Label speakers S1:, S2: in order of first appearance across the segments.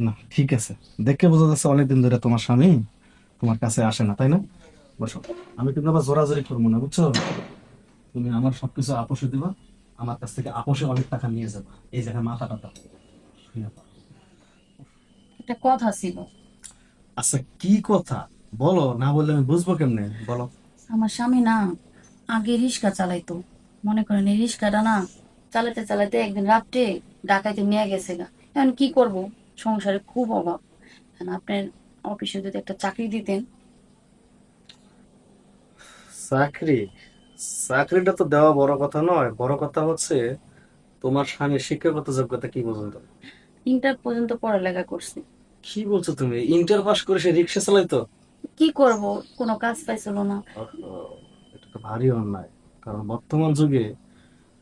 S1: না ঠিক আছে, দেখে বোঝা যাচ্ছে অনেকদিন ধরে তোমার স্বামী তোমার কাছে আসে না, তাই না? বসো। আমি কিন্তু আবার জোরাজোরি করবো না, বুঝছো? তুমি আমার সবকিছু আপোষে দিবা, আমার কাছ থেকে আপোষে অনেক টাকা নিয়ে যাবা, এই জায়গায় মাথা টাথা শুয়ে পড়ো।
S2: একটা কথা ছিল।
S1: আচ্ছা, কি কথা? বলো, না বললে আমি বুঝবো কেমনে, বলো।
S2: আমার স্বামী না আগে রিক্সা চালাইতো। মনে করেন এই রিক্সাটা না চালাতে চালাতে একদিন রাত্রে ডাকাইতে নিয়ে গেছে গা। এখন কি করব, সংসারে খুব অভাব। এখন আপনার অফিসে যদি একটা চাকরি দিতেন।
S1: চাকরি? চাকরিটা তো দেওয়া বড় কথা নয়, বড় কথা হচ্ছে তোমার স্বামীর শিক্ষাগত যোগ্যতা কি পর্যন্ত?
S2: ইন্টার পর্যন্ত পড়ালেখা করছি।
S1: কি বলছো তুমি? ইন্টার পাস করে সে রিক্সা চালাইতো?
S2: কি করব, কোনো কাজ পাইছিল না।
S1: ওহো, এটা তো ভারী অন্যায়। কারণ বর্তমান যুগে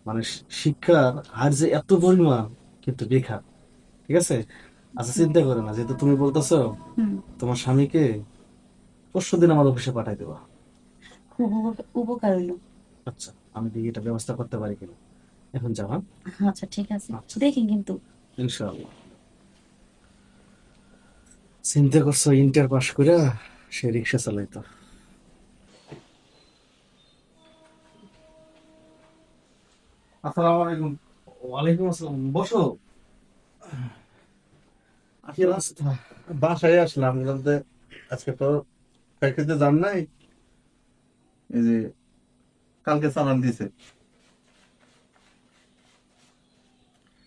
S1: মানে শিক্ষার হার যে এত পরিমাণ, কিন্তু বেকার। ঠিক আছে। আচ্ছা, চিন্তা করে না, যেহেতু তুমি বলতেছো,
S2: হুম।
S1: তোমার স্বামীকে পরশুদিন আমার অফিসে পাঠাই দেবা।
S2: খুব উপকার হইলো।
S1: আচ্ছা, আমি দেখি এটা ব্যবস্থা করতে পারি কিনা। এখন যাও, হ্যাঁ?
S2: আচ্ছা ঠিক আছে,
S1: আচ্ছা,
S2: দেখি কিন্তু।
S1: ইনশাআল্লাহ। চিন্তা করছো ইন্টার পাস করে সে রিক্সা চালাইতো? আসসালামু আলাইকুম। ওয়ালাইকুম আসসালাম, বসো। কি
S3: আসলে
S1: অবস্থা?
S3: বাসায় আসলাম বলতে আজকে তো ফ্যাক্টরিতে যান নাই। এই যে কালকে চালান দিছে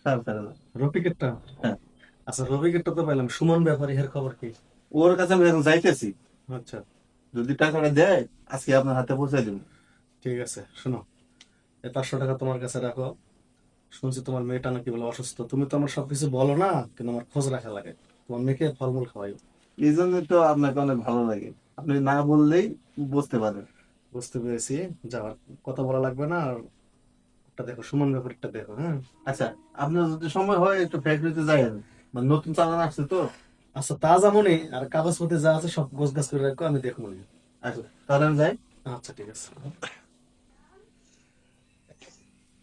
S3: সাড়ে 4,000।
S1: রফিকেরটা?
S3: হ্যাঁ,
S1: আচ্ছা, রফিকেরটা তো পাইলাম, সুমন ব্যাপারী, এর খবর কি?
S3: ওর কাছে আমি এখন যাইতেছি।
S1: আচ্ছা,
S3: যদি টাকাটা দেয় আজকে আপনার হাতে পৌঁছে দিব।
S1: ঠিক আছে। শোনো, এই 500 টাকা তোমার কাছে রাখো। শুনছি তোমার মেয়েটা নাকি বলে অসুস্থ, তুমি তো আমার সবকিছু বলো না, কিন্তু আমার খোঁজ রাখা লাগে। তোমার মেয়েকে ফলমূল খাওয়াই।
S3: এই জন্যই তো আপনাকে অনেক ভালো লাগে, আপনি না বললেই বুঝতে পারেন।
S1: বুঝতে পেরেছি। যাওয়ার কথা বলা লাগবে না। আর ওটা দেখো, সুমন ব্যাপারীটা দেখো, হ্যাঁ?
S3: আচ্ছা, আপনার যদি সময় হয় একটু ফ্যাক্টরিতে যাই, মানে নতুন চালান আসছে তো।
S1: আচ্ছা, তা যেমনই, আর কাগজপত্র যা আছে সব গোছ গাছ করে রাখো, আমি দেখবো না।
S3: আচ্ছা, তাহলে আমি যাই।
S1: আচ্ছা, ঠিক আছে।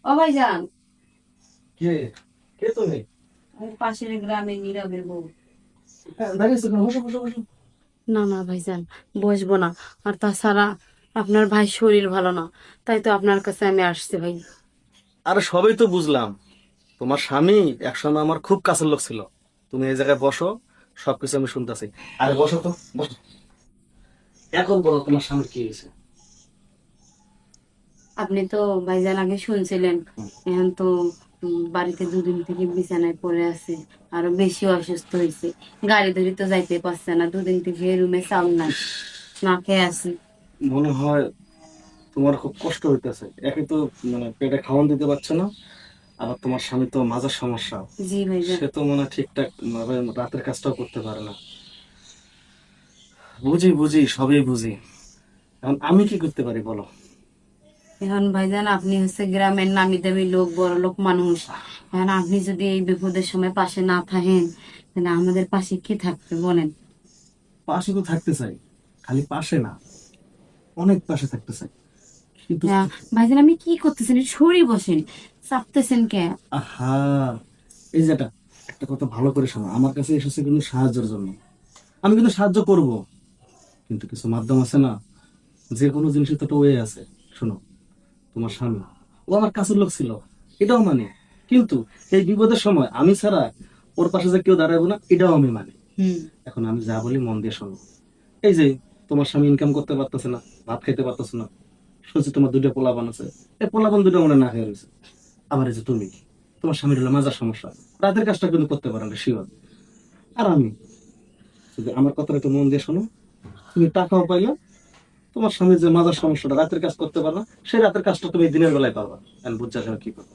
S2: ও ভাইজান,
S1: কে? কে তুমি?
S2: আমি পাশের গ্রামের নীরবের বউ।
S1: হ্যাঁ, দাঁড়িয়েছো কেন? বসো বসো বসো।
S2: না না ভাইজান, বসবো না। আর তাছাড়া আপনার ভাই শরীর ভালো না, তাই তো আপনার কাছে আমি আসছি ভাই।
S1: আরে সবই তো বুঝলাম। তোমার স্বামী একসময় আমার খুব কাছের লোক ছিল। তুমি এই জায়গায় বসো, সবকিছু আমি শুনতেছি। আরে বসো তো, বসো। এখন বলো, তোমার স্বামীর কি হয়েছে?
S2: আপনি তো ভাইজান আগে শুনছিলেন, এখন তো বাড়িতে দুদিন থেকে বিছানায় পড়ে আছে। আরো বেশি অসুস্থ হয়েছে। গাড়ি ধরে তো যাইতে পারছে না, দুদিন থেকে রুমে চাউল নাই, না খেয়ে আছি।
S1: মনে হয় তোমার খুব কষ্ট হইতেছে। একে তো মানে পেটে খাওয়ান দিতে পারছো না, আবার তোমার স্বামী তো মাঝের সমস্যা।
S2: জি ভাইজান।
S1: সে তো মনে হয় ঠিকঠাক ভাবে রাতের কাজটাও করতে পারে না। বুঝি বুঝি, সবই বুঝি। এখন আমি কি করতে পারি বলো?
S2: এখন ভাইজান আপনি হচ্ছে গ্রামের নামি দামি লোক, বড় লোক মানুষ। এখন আপনি যদি এই বিপদের সময় পাশে না থাকেন, তাহলে আমাদের পাশে কি থাকবে বলেন?
S1: পাশে তো থাকতে চাই, খালি পাশে না, অনেক পাশে থাকতে চাই, কিন্তু
S2: হ্যাঁ, ভাইজান আপনি কি করতেছেন? সরি বসেন, চাপতেছেন কে?
S1: আহা, এই যে একটা একটা কথা ভালো করে শোনো, আমার কাছে এসেছে কিন্তু সাহায্যের জন্য। আমি কিন্তু সাহায্য করব, কিন্তু কিছু মাধ্যম আছে না, যে কোনো জিনিসের তো একটা ওয়ে আছে। শোনো, তোমার স্বামী, ও আমার কাছের লোক ছিল, এটাও মানে, কিন্তু এই বিপদের সময় আমি ছাড়া ওর পাশে যে কেউ দাঁড়াবো না, এটাও আমি মানি।
S2: হুম।
S1: এখন আমি যা বলি মন দিয়ে শোনো। এই যে তোমার স্বামী ইনকাম করতে পারতেছে না, ভাত খাইতে পারতেছে না, শুনছি তোমার দুটো পোলাপান আছে, এই পোলাপান দুটো মনে না খেয়ে রয়েছে। আবার এই যে তুমি, তোমার স্বামীর হলো মাজার সমস্যা, রাতের কাজটা কিন্তু করতে পারে না, শিওর। আর আমি, যদি আমার কথাটা একটু মন দিয়ে শোনো, তুমি টাকাও পাইলে, তোমার স্বামীর যে মাজার সমস্যাটা, রাতের কাজ করতে পারো না, সেই রাতের কাজটা তুমি দিনের বেলায় পারবা। আমি বুঝতে চাই কি করবো।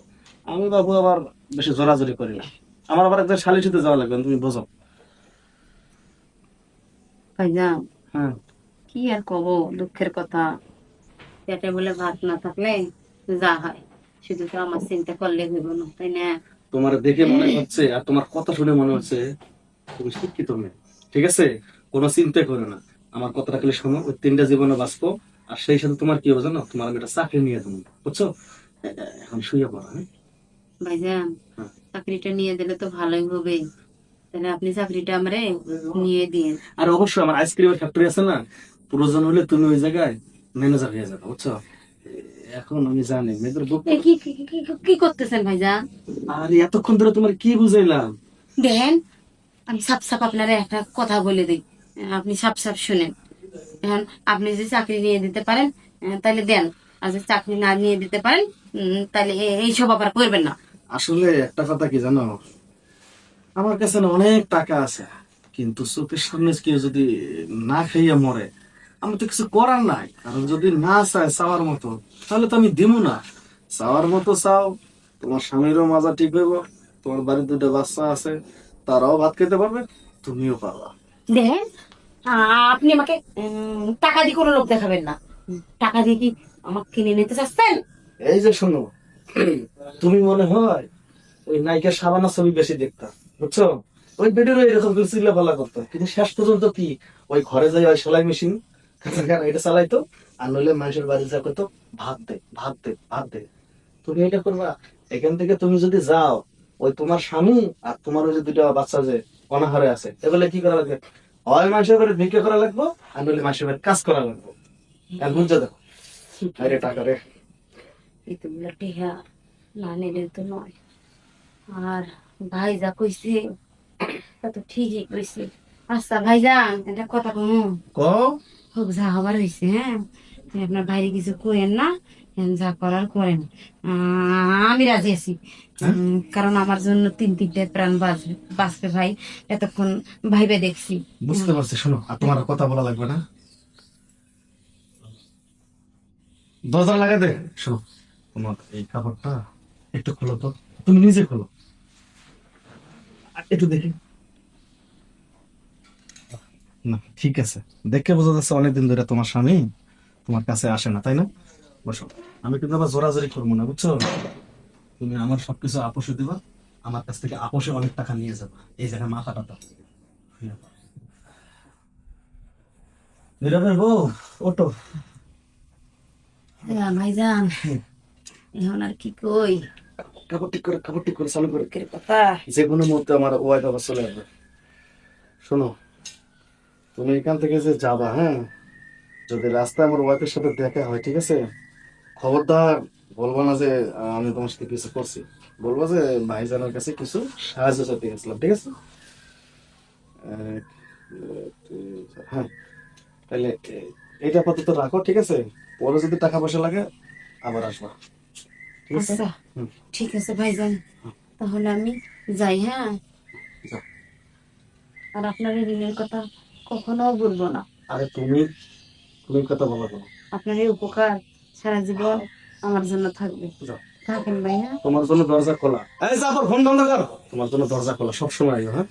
S1: আমি বাবু আবার বেশি জোরাজোরি করি না, আমার আবার একজন সালিশিতে যাওয়া লাগবে, তুমি বোঝো।
S2: ভাইজান,
S1: হ্যাঁ।
S2: কি আর কব, দুঃখের কথা। পেটে বলে ভাত না থাকলে যা হয়, শুধু তো আমার চিন্তা করলে হইব না, তাই না?
S1: তোমার দেখে মনে হচ্ছে আর তোমার কথা শুনে মনে হচ্ছে তুমি শিক্ষিত মেয়ে। ঠিক আছে, কোনো চিন্তা করো না, আমার কথাটা খালি শোনো, ওই 3টা জীবনে বাঁচবো। আর সেই সাথে তোমার কি হবে জানো, তোমার আমি একটা চাকরি নিয়ে দেবো, বুঝছো? এখন শুয়ে পড়ো, হ্যাঁ?
S2: ভাইজান,
S1: হ্যাঁ।
S2: চাকরিটা নিয়ে দিলে তো ভালোই হবে। তাহলে আপনি চাকরিটা আমারে নিয়ে দিন।
S1: আর অবশ্যই আমার আইসক্রিমের ফ্যাক্টরি আছে না, প্রয়োজন হলে তুমি ওই জায়গায় ম্যানেজার হয়ে যাবে, বুঝছো? এখন আমি জানি মেয়েদের বুক।
S2: এ কি করতেছেন ভাইজান?
S1: আর এতক্ষণ ধরে তোমার কি বুঝাইলাম?
S2: দেখেন, আমি সাপ সাপ আপনারা একটা কথা বলে দিই, আপনি সাপ সাপ শুনেন। এখন আপনি যদি চাকরি নিয়ে দিতে পারেন তাহলে দেন, আর যদি চাকরি না নিয়ে দিতে পারেন তাহলে এইসব আবার করবেন না।
S1: আসলে একটা কথা কি জানো, আমার কাছে না অনেক টাকা আছে, কিন্তু চোখের সামনে কেউ যদি না খাইয়া মরে, আমি তো কিছু করার নাই। কারণ যদি না চায় চাওয়ার মতো, তাহলে তো আমি দিব না। চাওয়ার মতো চাও, তোমার স্বামীরও মাজা ঠিক হইব, তোমার বাড়ির দুটো বাচ্চা আছে, তারাও ভাত খেতে পারবে, তুমিও পাবা।
S2: দেখেন, আপনি আমাকে টাকা দিয়ে কোনো লোক দেখাবেন না। টাকা দিয়ে কি আমাকে কিনে নিতে চাচ্ছেন?
S1: এই যে শোনো, তুমি মনে হয় ওই নায়িকা শাবানা ছবি বেশি দেখতা, বুঝছো? ওই ভিডিও এরকম করে চিল্লা পাল্লা করতো, কিন্তু শেষ পর্যন্ত কি ওই ঘরে যাই ওই সেলাই মেশিন এটা চালাইতো, আর নইলে মানুষের বাড়ি যা করতো, ভাত দে ভাত দে ভাত দে। তুমি এটা করবা? এখান থেকে তুমি যদি যাও, ওই তোমার স্বামী আর তোমার ওই যে দুটো বাচ্চা যে অনাহারে আছে, এগুলো কি করা লাগবে? হয় মানুষের বাড়ি ভিক্ষা করা লাগবে, আর নইলে মানুষের বাড়ি কাজ করা লাগবে। আর বুঝছো দেখো, আরে টাকা রে।
S2: এতগুলো টেহা না নিলে তো নয়। আর ভাই যা কইছে তা তো ঠিকই কইছে। আচ্ছা ভাইজান, এটা কথা কম
S1: কও।
S2: হোক, যা হবার হয়েছে। হ্যাঁ, আপনার বাইরে কিছু করেন না, যা করার করেন। আমি রাজি আছি, কারণ আমার জন্য তিন তিনটে প্রাণ বাঁচবে ভাই, এতক্ষণ ভাইবে দেখছি।
S1: বুঝতে পারছি, শোনো, আর তোমার আর কথা বলা লাগবে না, দরজা লাগা দে। শোনো, তোমার এই কাপড়টা একটু খোলো তো, তুমি নিজে খোলো, আর একটু দেখি। না ঠিক আছে, দেখে বোঝা যাচ্ছে অনেকদিন ধরে তোমার স্বামী তোমার কাছে আসে না, তাই না? বসো, আমি কিন্তু আবার জোরাজোরি করবো না, বুঝছো? তুমি আমার সবকিছু আপোষে দিবা, আমার কাছ থেকে আপোষে অনেক টাকা নিয়ে যাবা, এই জায়গায় মাথাটা দাও। নীরবের বউ, ওটো।
S2: ভাইজান, এখন আর কি কই?
S1: কাপড় ঠিক করে চালু করে,
S2: লোকের কথা।
S1: যে কোনো মুহূর্তে আমার ওয়াইফ আবার চলে আসবে। শোনো, তুমি এখান থেকে যে যাবা, হ্যাঁ, যদি রাস্তায় আমার ওয়াইফের সাথে দেখা হয়, ঠিক আছে, খবরদার বলবো না যে আমি তোমার সাথে কিছু করছি, বলবো যে ভাইজানের কাছে কিছু সাহায্য চাইতে গেছিলাম, ঠিক আছে? এক, হ্যাঁ, তাহলে এইটা আপাতত রাখো, ঠিক আছে? পরে যদি টাকা পয়সা লাগে আবার আসবা, ঠিক আছে?
S2: আচ্ছা
S1: হুম,
S2: ঠিক আছে ভাইজান, তাহলে আমি যাই। হ্যাঁ,
S1: যাও।
S2: আর আপনার এই ঋণের কথা কখনো বলবো না।
S1: আরে তুমি তুমি কথা বলো কেন?
S2: আপনার এই উপকার সারা জীবন আমার জন্য থাকবে।
S1: যাও,
S2: থাকেন ভাই। হ্যাঁ,
S1: তোমার জন্য দরজা খোলা। এই জাফর, ফোন বন্ধ কর। তোমার জন্য দরজা খোলা, সবসময় আইও, হ্যাঁ?